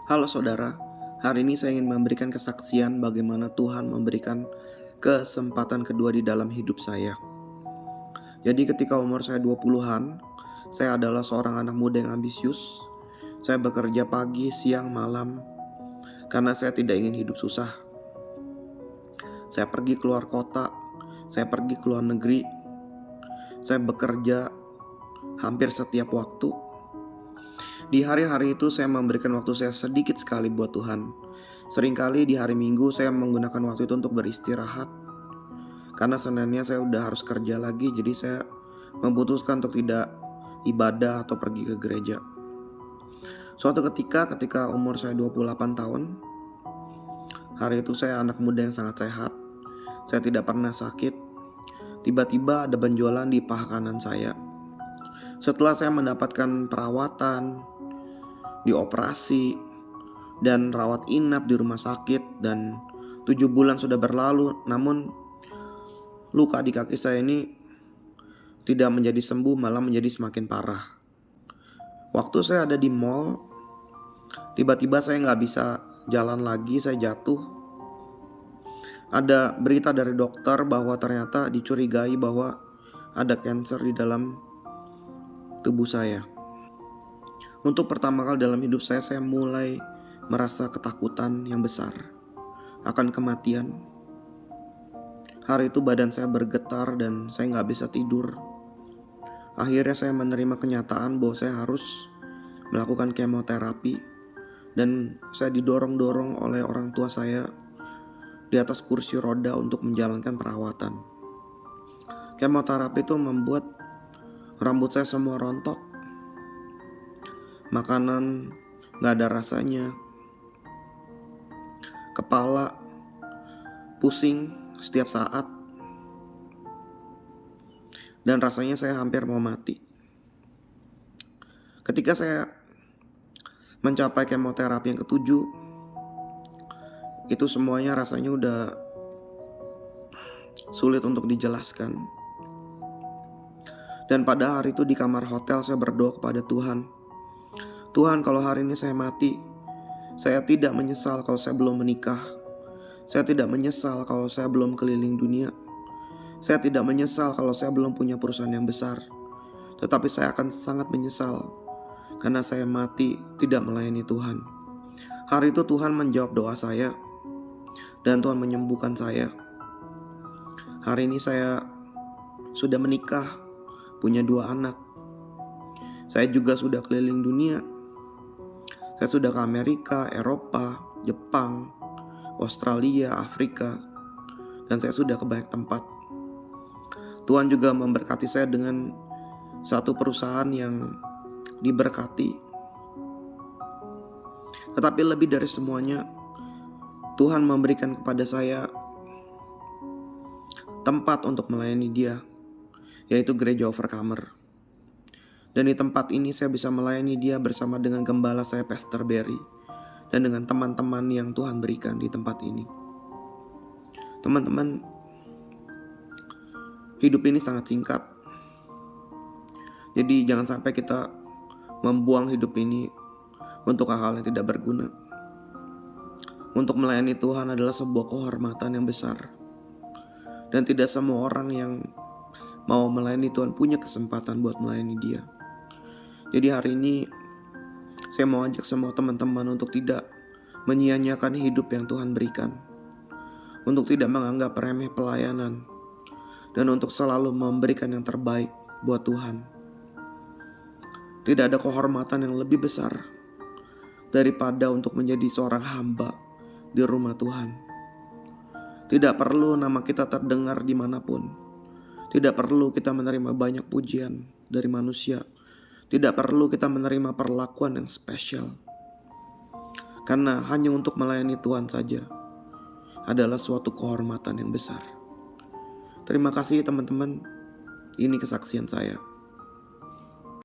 Halo saudara, hari ini saya ingin memberikan kesaksian bagaimana Tuhan memberikan kesempatan kedua di dalam hidup saya. Jadi ketika umur saya 20-an, saya adalah seorang anak muda yang ambisius. Saya bekerja pagi, siang, malam karena saya tidak ingin hidup susah. Saya pergi keluar kota, saya pergi ke luar negeri, saya bekerja hampir setiap waktu. Di hari-hari itu saya memberikan waktu saya sedikit sekali buat Tuhan. Seringkali di hari Minggu saya menggunakan waktu itu untuk beristirahat. Karena Seninnya saya udah harus kerja lagi, jadi saya memutuskan untuk tidak ibadah atau pergi ke gereja. Suatu ketika umur saya 28 tahun, hari itu saya anak muda yang sangat sehat. Saya tidak pernah sakit. Tiba-tiba ada benjolan di paha kanan saya. Setelah saya mendapatkan perawatan, dioperasi, dan rawat inap di rumah sakit, dan 7 bulan sudah berlalu, namun luka di kaki saya ini tidak menjadi sembuh, malah menjadi semakin parah. Waktu saya ada di mall, tiba-tiba saya nggak bisa jalan lagi, saya jatuh. Ada berita dari dokter bahwa ternyata dicurigai bahwa ada kanker di dalam tubuh saya. Untuk pertama kali dalam hidup saya mulai merasa ketakutan yang besar akan kematian. Hari itu badan saya bergetar dan saya nggak bisa tidur. Akhirnya saya menerima kenyataan bahwa saya harus melakukan kemoterapi, dan saya didorong-dorong oleh orang tua saya di atas kursi roda untuk menjalankan perawatan. Kemoterapi itu membuat rambut saya semua rontok, makanan gak ada rasanya, kepala pusing setiap saat, dan rasanya saya hampir mau mati. Ketika saya mencapai kemoterapi yang ketujuh, itu semuanya rasanya udah sulit untuk dijelaskan. Dan pada hari itu di kamar hotel saya berdoa kepada Tuhan. Tuhan, kalau hari ini saya mati, saya tidak menyesal kalau saya belum menikah. Saya tidak menyesal kalau saya belum keliling dunia. Saya tidak menyesal kalau saya belum punya perusahaan yang besar. Tetapi saya akan sangat menyesal karena saya mati tidak melayani Tuhan. Hari itu Tuhan menjawab doa saya, dan Tuhan menyembuhkan saya. Hari ini saya sudah menikah, punya 2 anak. Saya juga sudah keliling dunia. Saya sudah ke Amerika, Eropa, Jepang, Australia, Afrika, dan saya sudah ke banyak tempat. Tuhan juga memberkati saya dengan satu perusahaan yang diberkati. Tetapi lebih dari semuanya, Tuhan memberikan kepada saya tempat untuk melayani Dia, yaitu Gereja Overcomer. Dan di tempat ini saya bisa melayani Dia bersama dengan gembala saya, Pastor Barry, dan dengan teman-teman yang Tuhan berikan di tempat ini. Teman-teman, hidup ini sangat singkat. Jadi jangan sampai kita membuang hidup ini untuk hal-hal yang tidak berguna. Untuk melayani Tuhan adalah sebuah kehormatan yang besar. Dan tidak semua orang yang mau melayani Tuhan punya kesempatan buat melayani Dia. Jadi hari ini saya mau ajak semua teman-teman untuk tidak menyia-nyiakan hidup yang Tuhan berikan. Untuk tidak menganggap remeh pelayanan. Dan untuk selalu memberikan yang terbaik buat Tuhan. Tidak ada kehormatan yang lebih besar daripada untuk menjadi seorang hamba di rumah Tuhan. Tidak perlu nama kita terdengar dimanapun. Tidak perlu kita menerima banyak pujian dari manusia. Tidak perlu kita menerima perlakuan yang spesial. Karena hanya untuk melayani Tuhan saja adalah suatu kehormatan yang besar. Terima kasih teman-teman. Ini kesaksian saya.